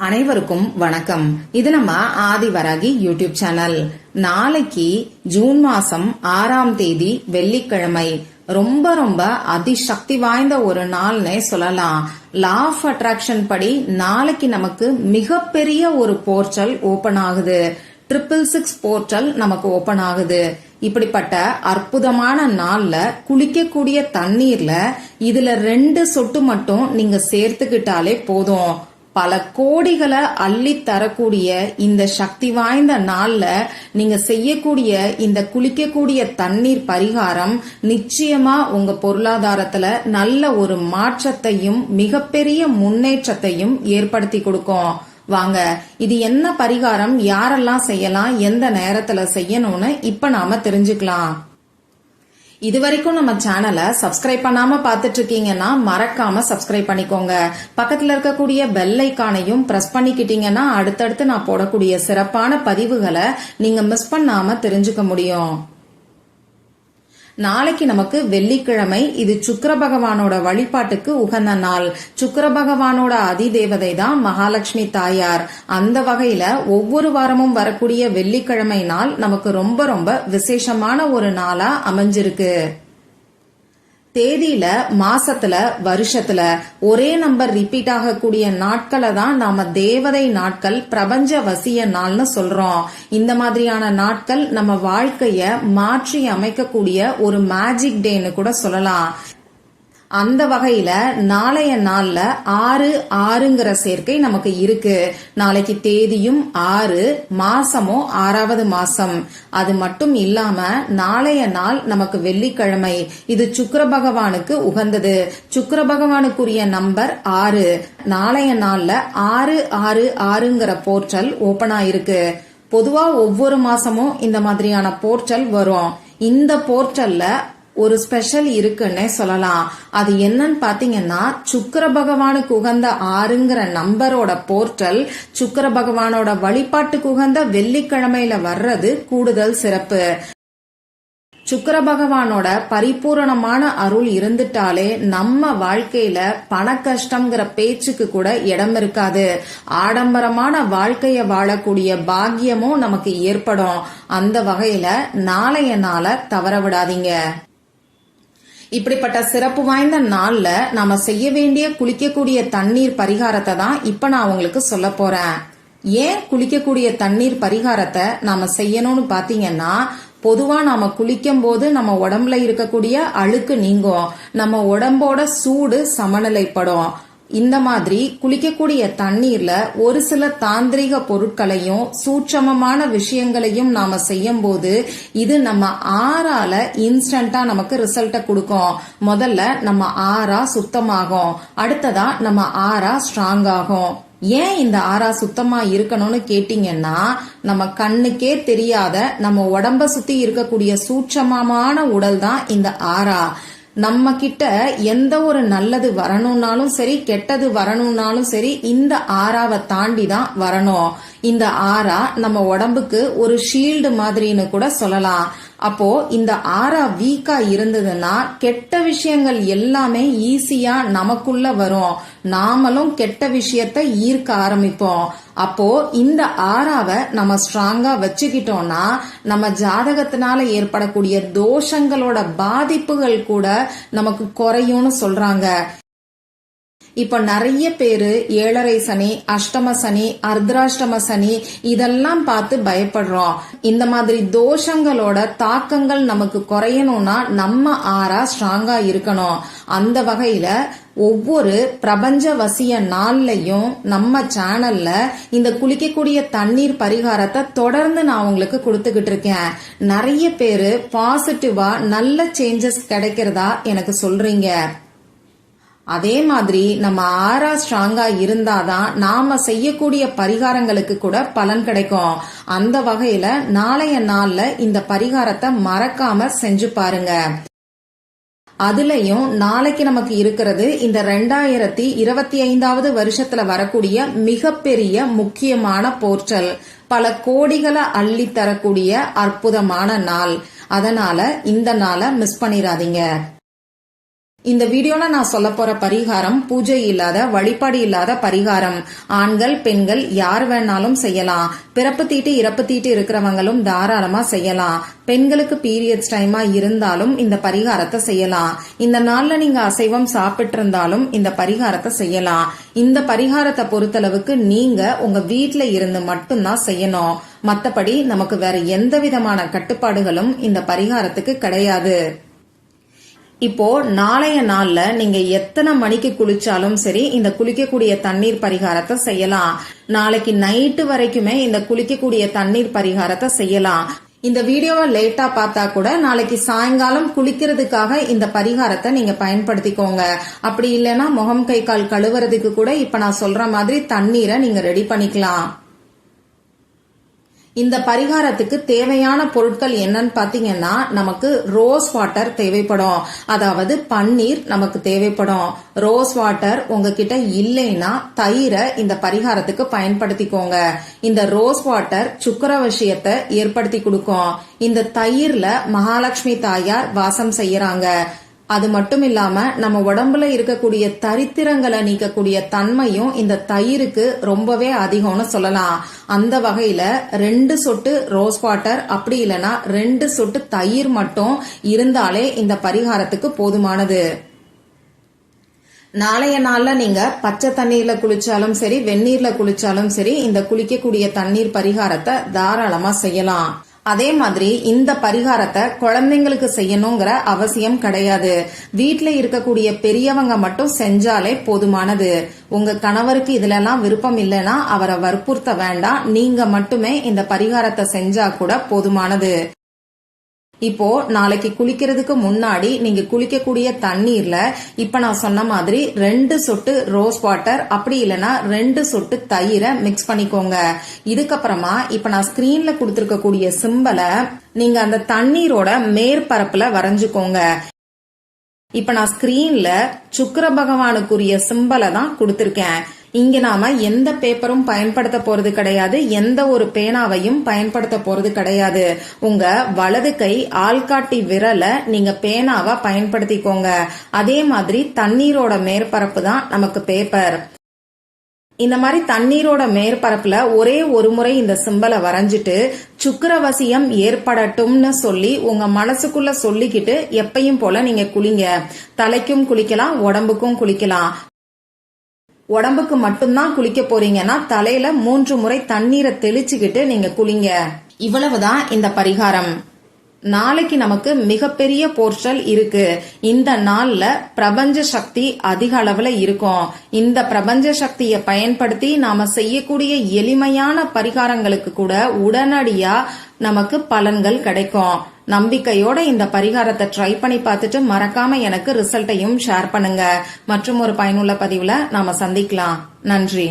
அனைவருக்கும் வணக்கம். இது நம்ம ஆதிவராகி யூடியூப் சேனல். நாளைக்கு ஜூன் மாசம் 6ஆம் தேதி வெள்ளிக்கிழமை. ரொம்ப ரொம்ப அதிசக்தி வாய்ந்த ஒரு நாள்னே சொல்லலாம். லா ஆஃப் அட்ராக்ஷன் படி நாளைக்கு நமக்கு மிகப்பெரிய ஒரு போர்ட்டல் ஓபன் ஆகுது. 666 போர்ட்டல் நமக்கு ஓபன் ஆகுது. இப்படிப்பட்ட அற்புதமான நாள்ல குளிக்கக்கூடிய தண்ணீர்ல இதுல 2 சொட்டு மட்டும் நீங்க சேர்த்துக்கிட்டாலே போதும். பல கோடிகளை அள்ளி தரக்கூடிய இந்த சக்தி வாய்ந்த நாள்ல நீங்க செய்யக்கூடிய இந்த குளிக்கக்கூடிய தண்ணீர் பரிகாரம் நிச்சயமா உங்க பொருளாதாரத்துல நல்ல ஒரு மாற்றத்தையும் மிகப்பெரிய முன்னேற்றத்தையும் ஏற்படுத்தி கொடுக்கும். வாங்க, இது என்ன பரிகாரம், யாரெல்லாம் செய்யலாம், எந்த நேரத்துல செய்யணும்னு இப்ப நாம தெரிஞ்சுக்கலாம். இதுவரைக்கும் நம்ம சேனலை சப்ஸ்கிரைப் பண்ணாம பாத்துட்டு இருக்கீங்கன்னா மறக்காம சப்ஸ்கிரைப் பண்ணிக்கோங்க. பக்கத்துல இருக்கக்கூடிய பெல் ஐகானையும் பிரஸ் பண்ணிக்கிட்டீங்கன்னா அடுத்தடுத்து நான் போடக்கூடிய சிறப்பான பதிவுகளை நீங்க மிஸ் பண்ணாம தெரிஞ்சுக்க முடியும். நாளைக்கு நமக்கு வெள்ளிக்கிழமை. இது சுக்கிர பகவானோட வழிபாட்டுக்கு உகந்த நாள். சுக்கிர பகவானோட அதிதேவதை தான் மகாலட்சுமி தாயார். அந்த வகையில ஒவ்வொரு வாரமும் வரக்கூடிய வெள்ளிக்கிழமை நாள் நமக்கு ரொம்ப ரொம்ப விசேஷமான ஒரு நாளா அமைஞ்சிருக்கு. தேதியில, மாசத்துல, வருஷத்துல ஒரே நம்பர் ரிப்பீட் ஆகக்கூடிய நாட்களை தான் நாம தேவதை நாட்கள், பிரபஞ்ச வசிய நாள்னு சொல்றோம். இந்த மாதிரியான நாட்கள் நம்ம வாழ்க்கைய மாற்றி அமைக்கக்கூடிய ஒரு மேஜிக் டேன்னு கூட சொல்லலாம். அந்த வகையில நாளைய நாள்ல 6/6ங்கிற சேர்க்கை நமக்கு இருக்கு. நாளைக்கு தேதியும் 6, மாசமும் 6வது மாசம். அது மட்டும் இல்லாம நாளைய நாள் நமக்கு வெள்ளிக்கிழமை. இது சுக்கிர பகவானுக்கு உகந்தது. சுக்கிர பகவானுக்குரிய நம்பர் 6. நாளைய நாள்ல 6/6/6ங்கிற போர்ட்டல் ஓபன் ஆயிருக்கு. பொதுவா ஒவ்வொரு மாசமும் இந்த மாதிரியான போர்ட்டல் வரும். இந்த போர்ட்டல்ல ஒரு ஸ்பெஷல் இருக்குன்னே சொல்லலாம். அது என்னன்னு பாத்தீங்கன்னா, சுக்கிர பகவானுக்கு உகந்த 6ங்கிற நம்பரோட போர்ட்டல் சுக்கிர பகவானோட வழிபாட்டுக்கு உகந்த வெள்ளிக்கிழமையில வர்றது கூடுதல் சிறப்பு. சுக்கிர பகவானோட பரிபூரணமான அருள் இருந்துட்டாலே நம்ம வாழ்க்கையில பண கஷ்டம்ங்கிற பேச்சுக்கு கூட இடம் இருக்காது. ஆடம்பரமான வாழ்க்கைய வாழக்கூடிய பாக்கியமும் நமக்கு ஏற்படும். அந்த வகையில நாளைய நாளை தவற விடாதீங்க. இப்படிப்பட்ட சிறப்பு வாய்ந்த நாள்ல நாம செய்ய வேண்டிய குளிக்கக்கூடிய தண்ணீர் பரிகாரத்தை தான் இப்ப நான் உங்களுக்கு சொல்ல போறேன். ஏன் குளிக்கக்கூடிய தண்ணீர் பரிகாரத்தை நாம செய்யணும்னு பாத்தீங்கன்னா, பொதுவா நாம குளிக்கும் போது நம்ம உடம்புல இருக்கக்கூடிய அழுக்கு நீங்கும், நம்ம உடம்போட சூடு சமநிலைப்படும். இந்த மாதிரி குளிக்கக்கூடிய தண்ணீர்ல ஒரு சில தாந்திரிக பொருட்களையும் சூட்சமமான விஷயங்களையும் நாம செய்யும் போது இது நம்ம ஆறால இன்ஸ்டன்டா நமக்கு ரிசல்ட்ட கொடுக்கும். முதல்ல நம்ம ஆறா சுத்தமாகும், அடுத்ததா நம்ம ஆறா ஸ்ட்ராங் ஆகும். ஏன் இந்த ஆறா சுத்தமா இருக்கணும்னு கேட்டீங்கன்னா, நம்ம கண்ணுக்கே தெரியாத நம்ம உடம்ப சுத்தி இருக்கக்கூடிய சூட்சமமான உடல் தான் இந்த ஆறா. நம்ம கிட்ட எந்த ஒரு நல்லது வரணும்னாலும் சரி, கெட்டது வரணும்னாலும் சரி, இந்த ஆறாவை தாண்டி தான் வரணும். இந்த ஆறா நம்ம உடம்புக்கு ஒரு ஷீல்டு மாதிரின்னு கூட சொல்லலாம். அப்போ இந்த ஆறா வீக்கா இருந்ததுன்னா கெட்ட விஷயங்கள் எல்லாமே ஈஸியா நமக்குள்ள வரும். நாமளும் கெட்ட விஷயத்த ஈர்க்க ஆரம்பிப்போம். அப்போ இந்த ஆறாவை நம்ம ஸ்ட்ராங்கா வச்சுக்கிட்டோம்னா நம்ம ஜாதகத்தினால ஏற்படக்கூடிய தோஷங்களோட பாதிப்புகள் கூட நமக்கு குறையும்னு சொல்றாங்க. இப்ப நிறைய பேரு 7.5 சனி, அஷ்டம சனி, அர்த்தராஷ்டம சனி இதெல்லாம் பார்த்து பயப்படுறோம். இந்த மாதிரி தோஷங்களோட தாக்கங்கள் நமக்கு குறையணும்னா நம்ம ஆறா ஸ்ட்ராங்கா இருக்கணும். அந்த வகையில ஒவ்வொரு பிரபஞ்ச வசிய நாள்லயும் நம்ம சேனல்ல இந்த குளிக்கக்கூடிய தண்ணீர் பரிகாரத்தை தொடர்ந்து நான் உங்களுக்கு கொடுத்துக்கிட்டு இருக்கேன். நிறைய பேரு பாசிட்டிவா நல்ல சேஞ்சஸ் கிடைக்கிறதா எனக்கு சொல்றீங்க. அதே மாதிரி நம்ம ஆறா ஸ்ட்ராங்கா இருந்தாதான் நாம செய்யக்கூடிய பரிகாரங்களுக்கு கூட பலன் கிடைக்கும். அந்த வகையில நாளைய நாள்ல இந்த பரிகாரத்தை மறக்காம செஞ்சு பாருங்க. அதுலயும் நாளைக்கு நமக்கு இருக்கிறது இந்த 2025வது வருஷத்துல வரக்கூடிய மிகப்பெரிய முக்கியமான போர்ட்டல். பல கோடிகளை அள்ளி தரக்கூடிய அற்புதமான நாள். அதனால இந்த நாளை மிஸ் பண்ணிடாதீங்க. இந்த வீடியோல நான் சொல்ல போற பரிகாரம் பூஜை இல்லாத வழிபாடு இல்லாத பரிகாரம். ஆண்கள் பெண்கள் யார் வேணாலும் செய்யலாம். பிறப்பு தீட்டு இறப்பு தீட்டு இருக்கிறவங்களும் தாராளமா செய்யலாம். பெண்களுக்கு பீரியட்ஸ் டைமா இருந்தாலும் இந்த பரிகாரத்தை செய்யலாம். இந்த நாள்ல நீங்க அசைவம் சாப்பிட்டு இருந்தாலும் இந்த பரிகாரத்தை செய்யலாம். இந்த பரிகாரத்தை பொறுத்தளவுக்கு நீங்க உங்க வீட்ல இருந்து மட்டும்தான் செய்யணும். மத்தபடி நமக்கு வேற எந்த விதமான கட்டுப்பாடுகளும் இந்த பரிகாரத்துக்கு கிடையாது. இப்போ நாளைய நாள்ல நீங்க எத்தனை மணிக்கு குளிச்சாலும் சரி இந்த குளிக்கக்கூடிய தண்ணீர் பரிகாரத்தை செய்யலாம். நாளைக்கு நைட்டு வரைக்குமே இந்த குளிக்கக்கூடிய தண்ணீர் பரிகாரத்தை செய்யலாம். இந்த வீடியோவை லேட்டா பார்த்தா கூட நாளைக்கு சாயங்காலம் குளிக்கிறதுக்காக இந்த பரிகாரத்தை நீங்க பயன்படுத்திக்கோங்க. அப்படி இல்லைன்னா முகம் கை கால் கழுவுறதுக்கு கூட இப்ப நான் சொல்ற மாதிரி தண்ணீரை நீங்க ரெடி பண்ணிக்கலாம். இந்த பரிகாரத்துக்கு தேவையான பொருட்கள் என்னன்னு பாத்தீங்கன்னா நமக்கு ரோஸ் வாட்டர் தேவைப்படும். அதாவது பன்னீர் நமக்கு தேவைப்படும். ரோஸ் வாட்டர் உங்ககிட்ட இல்லைன்னா தயிரை இந்த பரிகாரத்துக்கு பயன்படுத்திக்கோங்க. இந்த ரோஸ் வாட்டர் சுக்கிரவசியத்தை ஏற்படுத்தி கொடுக்கும். இந்த தயிர்ல மகாலட்சுமி தாயார் வாசம் செய்யறாங்க. அது மட்டும் இல்லாம நம்ம உடம்புல இருக்கக்கூடிய தரித்திரங்களை நீக்கக்கூடிய தன்மையும் இந்த தயிருக்கு ரொம்பவே அதிகம்னு சொல்லலாம். அந்த வகையில 2 சொட்டு ரோஸ் வாட்டர் அப்படி இல்லைன்னா 2 சொட்டு தயிர் மட்டும் இருந்தாலே இந்த பரிகாரத்துக்கு போதுமானது. நாளைய நாள்ல நீங்க பச்சை தண்ணீர்ல குளிச்சாலும் சரி வெந்நீர்ல குளிச்சாலும் சரி இந்த குளிக்கக்கூடிய தண்ணீர் பரிகாரத்தை தாராளமா செய்யலாம். அதே மாதிரி இந்த பரிகாரத்தை குழந்தைங்களுக்கு செய்யணுங்கிற அவசியம் கிடையாது. வீட்டுல இருக்கக்கூடிய பெரியவங்க மட்டும் செஞ்சாலே போதுமானது. உங்க கணவருக்கு இதுல எல்லாம் விருப்பம் இல்லைன்னா அவரை வற்புறுத்த வேண்டாம். நீங்க மட்டுமே இந்த பரிகாரத்தை செஞ்சா கூட போதுமானது. இப்போ நாளைக்கு குளிக்கிறதுக்கு முன்னாடி நீங்க குளிக்கக்கூடிய தண்ணீர்ல இப்ப நான் சொன்ன மாதிரி 2 சொட்டு ரோஸ் வாட்டர் அப்படி இல்லைன்னா 2 சொட்டு தயிரை மிக்ஸ் பண்ணிக்கோங்க. இதுக்கப்புறமா இப்ப நான் ஸ்கிரீன்ல கொடுத்திருக்கக்கூடிய சிம்பலை நீங்க அந்த தண்ணீரோட மேற்பரப்புல வரைஞ்சுக்கோங்க. இப்ப நான் ஸ்கிரீன்ல சுக்கிர பகவானுக்குரிய சிம்பலை தான் கொடுத்திருக்கேன். இங்க நாம எந்த பேப்பரும் பயன்படுத்த போறது கிடையாது. எந்த ஒரு பேனாவையும் பயன்படுத்த போறது கிடையாது. உங்க வலது கை ஆள்காட்டி விரலை நீங்க பேனாவா பயன்படுத்திக்கோங்க. அதே மாதிரி தண்ணீரோட மேற்பரப்பு தான் நமக்கு பேப்பர். இந்த மாதிரி தண்ணீரோட மேற்பரப்புல ஒரே ஒரு முறை இந்த சிம்பலை வரைஞ்சிட்டு சுக்கிரவசியம் ஏற்படட்டும்னு சொல்லி உங்க மனசுக்குள்ள சொல்லிக்கிட்டு எப்பயும் போல நீங்க குளிங்க. தலைக்கும் குளிக்கலாம், உடம்புக்கும் குளிக்கலாம். உடம்புக்கு மட்டும்தான் குளிக்க போறீங்கன்னா தலையில 3 முறை தண்ணீரை தெளிச்சுக்கிட்டு நீங்க குளிங்க. இவ்வளவுதான் இந்த பரிகாரம். நாளைக்கு நமக்கு மிகப்பெரிய போர்ஷல் இருக்கு. இந்த நாள்ல பிரபஞ்ச சக்தி அதிக அளவுல இருக்கும். இந்த பிரபஞ்ச சக்தியை பயன்படுத்தி நாம செய்யக்கூடிய எளிமையான பரிகாரங்களுக்கு கூட உடனடியா நமக்கு பலன்கள் கிடைக்கும். நம்பிக்கையோட இந்த பரிகாரத்தை ட்ரை பண்ணி பார்த்துட்டு மறக்காம எனக்கு ரிசல்ட்டையும் ஷேர் பண்ணுங்க. மற்றும் ஒரு பயனுள்ள பதிவுல நாம சந்திக்கலாம். நன்றி.